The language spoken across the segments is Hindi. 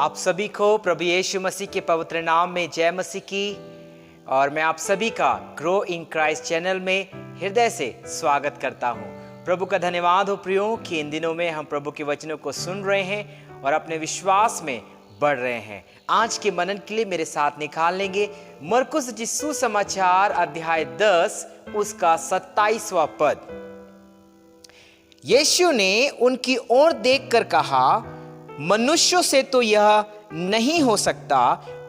आप सभी को प्रभु यीशु मसीह के पवित्र नाम में जय मसीह की। और मैं आप सभी का ग्रो इन क्राइस्ट चैनल में हृदय से स्वागत करता हूं। प्रभु का धन्यवाद हो प्रियो कि इन दिनों में हम प्रभु के वचनों को सुन रहे हैं और अपने विश्वास में बढ़ रहे हैं। आज के मनन के लिए मेरे साथ निकाल लेंगे मरकुस सुसमाचार अध्याय 10 उसका 27वां पद। यीशु ने उनकी ओर देखकर कहा, मनुष्यों से तो यह नहीं हो सकता,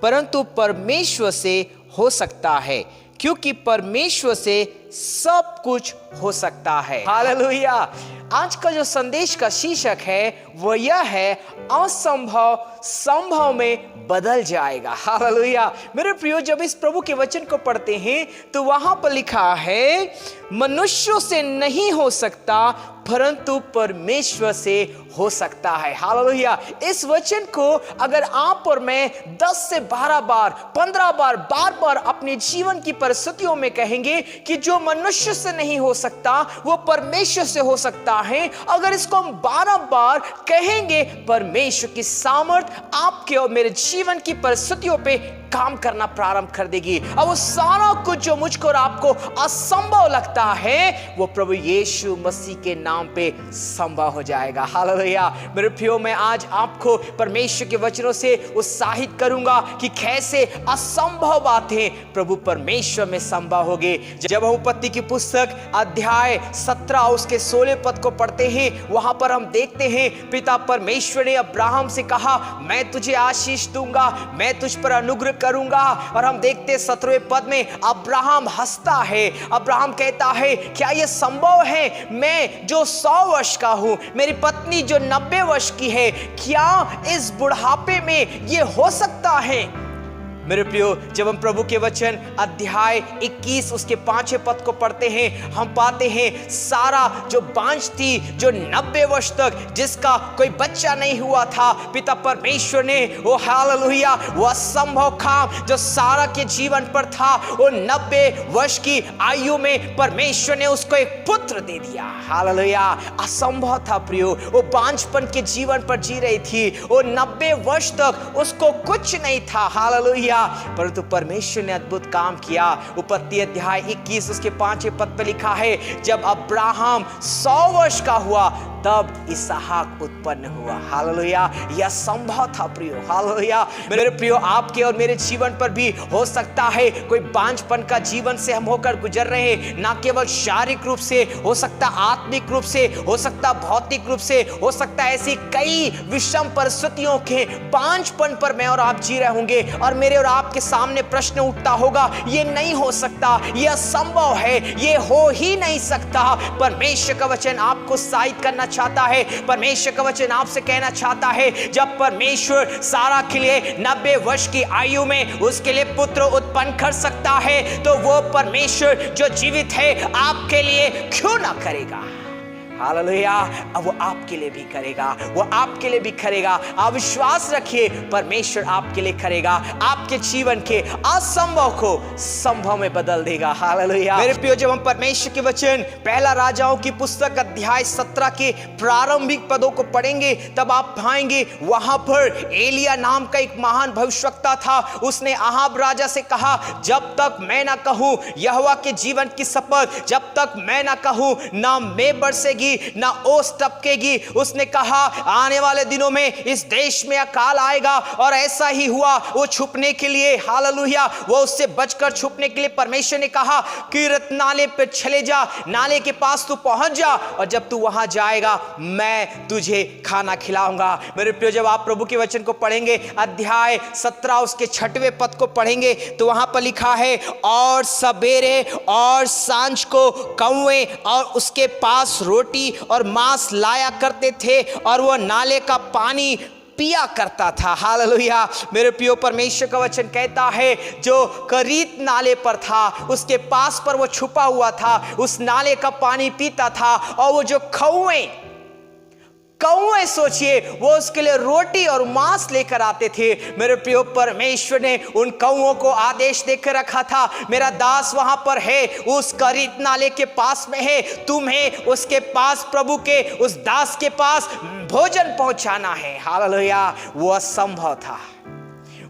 परंतु परमेश्वर से हो सकता है, क्योंकि परमेश्वर से सब कुछ हो सकता है। हालेलुया। आज का जो संदेश का शीर्षक है वह यह है, असंभव संभव में बदल जाएगा। हालेलुया। मेरे प्रियो, जब इस प्रभु के वचन को पढ़ते हैं तो वहां पर लिखा है, मनुष्यों से नहीं हो सकता परंतु परमेश्वर से हो सकता है। हालेलुया। इस वचन को अगर आप और मैं 10 से 12 बार 15 बार बार अपने जीवन की परिस्थितियों में कहेंगे कि जो मनुष्य से नहीं हो सकता वो परमेश्वर से हो सकता है, अगर इसको हम 12 बार कहेंगे, परमेश्वर की सामर्थ आपके और मेरे जीवन की परिस्थितियों पे काम करना प्रारंभ कर देगी। अब वो सारा कुछ जो मुझको और आपको असंभव लगता है वो प्रभु यीशु मसीह के नाम पे संभव हो जाएगा। हालेलुया। मेरे प्रियो, मैं आज आपको परमेश्वर के वचनों से उत्साहित करूंगा कि कैसे असंभव बातें प्रभु परमेश्वर में संभव होगी। जब हम उत्पत्ति की पुस्तक अध्याय 17 उसके 16 पद को पढ़ते हैं, वहां पर हम देखते हैं पिता परमेश्वर ने अब्राहम से कहा, मैं तुझे आशीष दूंगा, मैं तुझ पर अनुग्रह करूंगा। और हम देखते 17वें पद में अब्राहम हंसता है। अब्राहम कहता है, क्या यह संभव है, मैं जो 100 वर्ष का हूं, मेरी पत्नी जो 90 वर्ष की है, क्या इस बुढ़ापे में यह हो सकता है? मेरे प्रियो, जब हम प्रभु के वचन अध्याय 21 उसके 5वें पद को पढ़ते हैं, हम पाते हैं सारा जो बांझ थी, जो 90 वर्ष तक जिसका कोई बच्चा नहीं हुआ था, पिता परमेश्वर ने वो हालेलुया वो असंभव काम जो सारा के जीवन पर था, वो 90 वर्ष की आयु में परमेश्वर ने उसको एक पुत्र दे दिया। हालेलुया। असंभव था प्रियो, वो बांझपन के जीवन पर जी रही थी, वो 90 वर्ष तक उसको कुछ नहीं था। हालेलुया। परंतु परमेश्वर ने अद्भुत काम किया। उत्पत्ति अध्याय 21 उसके 5वें पद पर लिखा है, जब अब्राहम 100 वर्ष का हुआ तब इसहाक उत्पन्न हुआ। हालेलुया। यह संभव था प्रियो। हालेलुया। मेरे प्रियो, आपके और मेरे जीवन पर भी हो सकता है कोई बांझपन का जीवन से हम होकर गुजर रहे हैं, ना केवल शारीरिक रूप से, हो सकता आत्मिक रूप से, हो सकता भौतिक रूप से, हो सकता ऐसी कई विषम परिस्थितियों के बांझपन पर मैं और आप जी रहे होंगे और मेरे और आपके सामने प्रश्न उठता होगा, ये नहीं हो सकता, यह असंभव है, ये हो ही नहीं सकता। परमेश्वर का वचन आपको साइड करना चाहता है। परमेश्वर का वचन आपसे कहना चाहता है, जब परमेश्वर सारा के लिए 90 वर्ष की आयु में उसके लिए पुत्र उत्पन्न कर सकता है, तो वो परमेश्वर जो जीवित है आपके लिए क्यों ना करेगा? हालेलुया। अब वो आपके लिए भी करेगा, वो आपके लिए भी करेगा। आप विश्वास रखिए, परमेश्वर आपके लिए करेगा, आपके जीवन के असंभव को संभव में बदल देगा। हालेलुया। मेरे प्रियो, जब हम परमेश्वर के वचन पहला राजाओं की पुस्तक अध्याय 17 के प्रारंभिक पदों को पढ़ेंगे, तब आप पाएंगे वहां पर एलिया नाम का एक महान भविष्यवक्ता था। उसने अहाब राजा से कहा, जब तक मैं ना कहूं यहोवा के जीवन की शपथ, जब तक मैं ना कहूं ना मैं बरसेगी ना ओस टपकेगी। उसने कहा, आने वाले दिनों में इस देश में अकाल आएगा, और ऐसा ही हुआ। वो छुपने के लिए, हालेलुया, वो उससे बचकर छुपने के लिए परमेश्वर ने कहा, किरत नाले पे चले जा, नाले के पास तू पहुंच जा, और जब तू वहां जाएगा मैं तुझे खाना खिलाऊंगा। मेरे प्रिय, जब आप प्रभु के वचन को पढ़ेंगे, अध्याय 17 उसके 6वें पद को पढ़ेंगे, तो वहां पर लिखा है, और सवेरे और सांझ को कौवे और उसके पास रोटी और मांस लाया करते थे, और वह नाले का पानी पिया करता था। हालेलुया। मेरे प्रियो, परमेश्वर का वचन कहता है, जो करीत नाले पर था उसके पास पर वो छुपा हुआ था, उस नाले का पानी पीता था, और वो जो कौवे सोचिए, वो उसके लिए रोटी और मांस लेकर आते थे। मेरे प्रियो, परमेश्वर ने उन कौवों को आदेश देकर रखा था, मेरा दास वहां पर है, उस करीत नाले के पास में है, तुम्हें उसके पास, प्रभु के उस दास के पास भोजन पहुंचाना है। हालेलुया। वो असंभव था,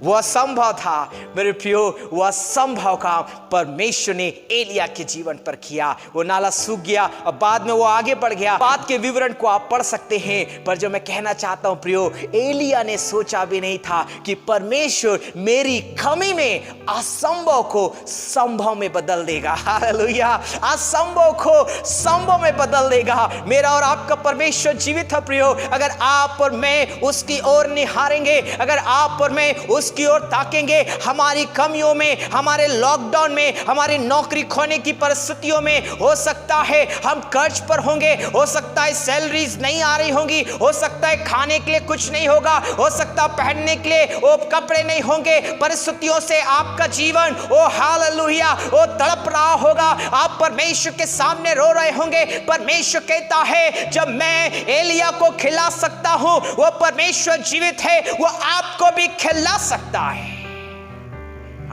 वो असंभव था मेरे प्रियो, वो असंभव काम परमेश्वर ने एलिया के जीवन पर किया। वो नाला सूख गया और बाद में वो आगे बढ़ गया। बात के विवरण को आप पढ़ सकते हैं, पर जो मैं कहना चाहता हूं प्रियो, एलिया ने सोचा भी नहीं था कि परमेश्वर मेरी कमी में असंभव को संभव में बदल देगा। हालेलुया। असंभव को संभव में बदल देगा। मेरा और आपका परमेश्वर जीवित है प्रियो। अगर आप और मैं उसकी ओर निहारेंगे, अगर आप और मैं उसकी ओर ताकेंगे, हमारी कमियों में, हमारे लॉकडाउन में, हमारी नौकरी खोने की परिस्थितियों में, हो सकता है हम कर्ज पर होंगे, हो सकता है सैलरीज नहीं आ रही होंगी, हो सकता है खाने के लिए कुछ नहीं होगा, हो सकता है पहनने के लिए वो कपड़े नहीं होंगे। परिस्थितियों से आपका जीवन ओ हालेलुया वो तड़प रहा होगा। आप परमेश्वर के सामने रो रहे होंगे। परमेश्वर कहता है, जब मैं एलिया को खिला सकता हूं, वो परमेश्वर जीवित है, वो आपको भी खिला सकता है।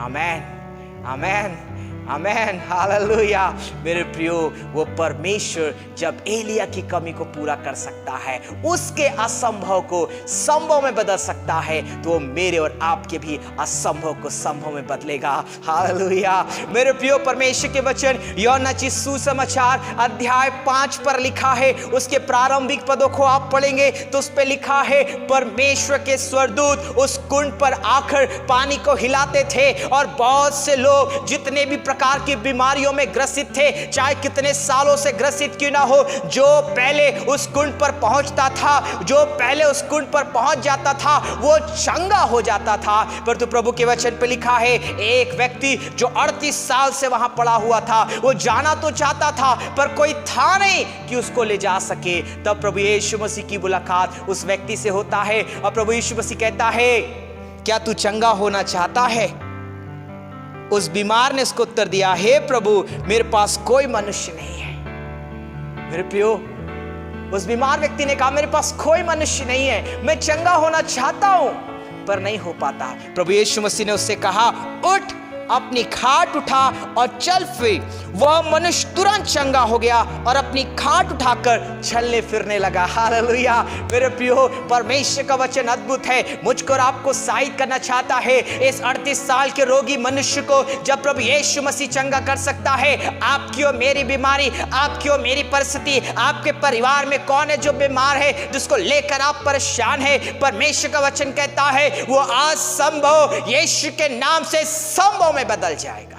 आमेन, आमेन, आमेन, हालेलुया। मेरे प्रियो, वो परमेश्वर जब एलिया की कमी को पूरा कर सकता है, उसके असंभव को संभव में बदल सकता है, तो वो मेरे और आपके भी असंभव को संभव में बदलेगा। हालेलुया। मेरे प्रियो, परमेश्वर के वचन यूहन्ना की सुसमाचार अध्याय 5 पर लिखा है, उसके प्रारंभिक पदों को आप पढ़ेंगे तो उस पर लिखा है, परमेश्वर के स्वर्गदूत उस कुंड पर आकर पानी को हिलाते थे और बहुत से लोग जितने भी प्रकार की बीमारियों में ग्रसित थे, चाहे कितने सालों से ग्रसित क्यों ना हो, जो पहले उस कुंड पर पहुंचता था, जो पहले उस कुंड पर पहुंच जाता था, वो चंगा हो जाता था। परंतु प्रभु के वचन पे लिखा है, एक व्यक्ति जो 38 साल से वहां पड़ा हुआ था, वो जाना तो चाहता था पर कोई था नहीं कि उसको ले जा सके। तब प्रभु यीशु मसीह की मुलाकात उस व्यक्ति से होता है और प्रभु यीशु मसीह कहता है, क्या तू चंगा होना चाहता है? उस बीमार ने उसको उत्तर दिया, हे प्रभु, मेरे पास कोई मनुष्य नहीं है। मेरे प्रियो, उस बीमार व्यक्ति ने कहा, मेरे पास कोई मनुष्य नहीं है, मैं चंगा होना चाहता हूं पर नहीं हो पाता। प्रभु यीशु मसीह ने उससे कहा, उठ, अपनी खाट उठा और चल फिर। वह मनुष्य तुरंत चंगा हो गया और अपनी खाट उठाकर चलने फिरने लगा। हालेलुया। मेरे प्रियो, परमेश्वर का वचन अद्भुत है, मुझको और आपको सहायता करना चाहता है। इस 38 साल के रोगी मनुष्य को जब प्रभु यीशु मसीह चंगा कर सकता है, आपकी और मेरी बीमारी, आपकी और मेरी परिस्थिति, आपके परिवार में कौन है जो बीमार है, जिसको लेकर आप परेशान है, परमेश्वर का वचन कहता है वो असंभव यीशु के नाम से संभव में बदल जाएगा।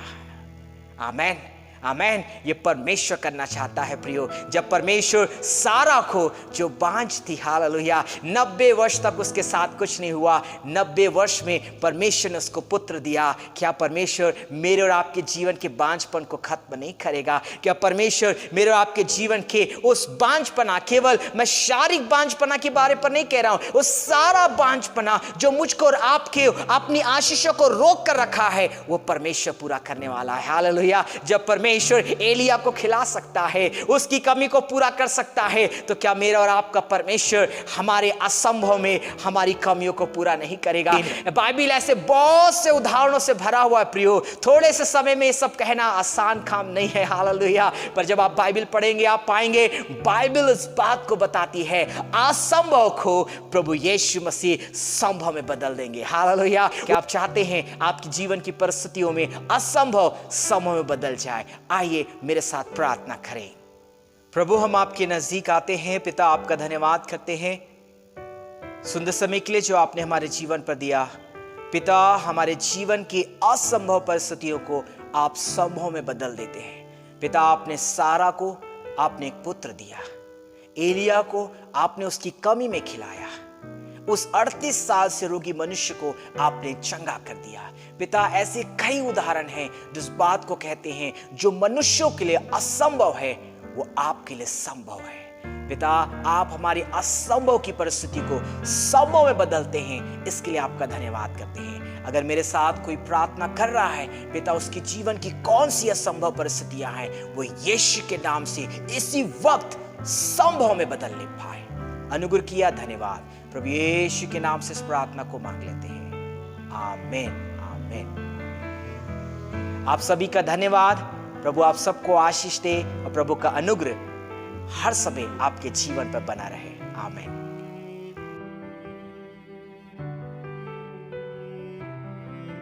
आमेन, आमेन। ये परमेश्वर करना चाहता है प्रियो। जब परमेश्वर सारा को जो बांझ थी, हालेलुया, 90 वर्ष तक उसके साथ कुछ नहीं हुआ, 90 वर्ष में परमेश्वर ने उसको पुत्र दिया। क्या परमेश्वर मेरे और आपके जीवन के बांझपन को खत्म नहीं करेगा? क्या परमेश्वर मेरे और आपके जीवन के उस बांझपना, केवल मैं शारीरिक बांझपना के बारे पर नहीं कह रहा हूं, उस सारा बांझपना जो मुझको और आपके अपनी आशीषों को रोक कर रखा है, वो परमेश्वर पूरा करने वाला है। हालेलुया। जब परमेश्वर एलिया को खिला सकता है, उसकी कमी को पूरा कर सकता है, तो क्या मेरा और आपका परमेश्वर हमारे असंभव में हमारी कमियों को पूरा नहीं करेगा? बाइबल ऐसे बहुत से उदाहरणों से भरा हुआ है प्रियो। थोड़े से समय में ये सब कहना आसान काम नहीं है। हालेलुया। पर जब आप बाइबल पढ़ेंगे, आप पाएंगे बाइबल इस बात को बताती है, असंभव को प्रभु यीशु मसीह संभव में बदल देंगे। हालेलुया। क्या आप चाहते हैं आपके जीवन की परिस्थितियों में असंभव संभव में बदल जाए? आइए मेरे साथ प्रार्थना करें। प्रभु, हम आपके नजदीक आते हैं। पिता, आपका धन्यवाद करते हैं सुंदर समय के लिए जो आपने हमारे जीवन पर दिया। पिता, हमारे जीवन की असंभव परिस्थितियों को आप संभव में बदल देते हैं। पिता, आपने सारा को आपने एक पुत्र दिया, एलिया को आपने उसकी कमी में खिलाया, उस 38 साल से रोगी मनुष्य को आपने चंगा कर दिया। पिता, ऐसे कई उदाहरण हैं जिस बात को कहते हैं जो मनुष्यों के लिए असंभव है, वो आपके लिए संभव है। पिता, आप हमारी असंभव की परिस्थिति को संभव में बदलते हैं, इसके लिए आपका धन्यवाद करते हैं। अगर मेरे साथ कोई प्रार्थना कर रहा है, पिता, उसके जीवन की कौन सी असंभव परिस्थितियां हैं, वो यीशु के नाम से इसी वक्त संभव में बदलने पाए। अनुग्रह किया, धन्यवाद। प्रभु यीशु के नाम से इस प्रार्थना को मांग लेते हैं, आमीन, आमीन। आप सभी का धन्यवाद। प्रभु आप सबको आशीष दे और प्रभु का अनुग्रह हर समय आपके जीवन पर बना रहे, आमीन।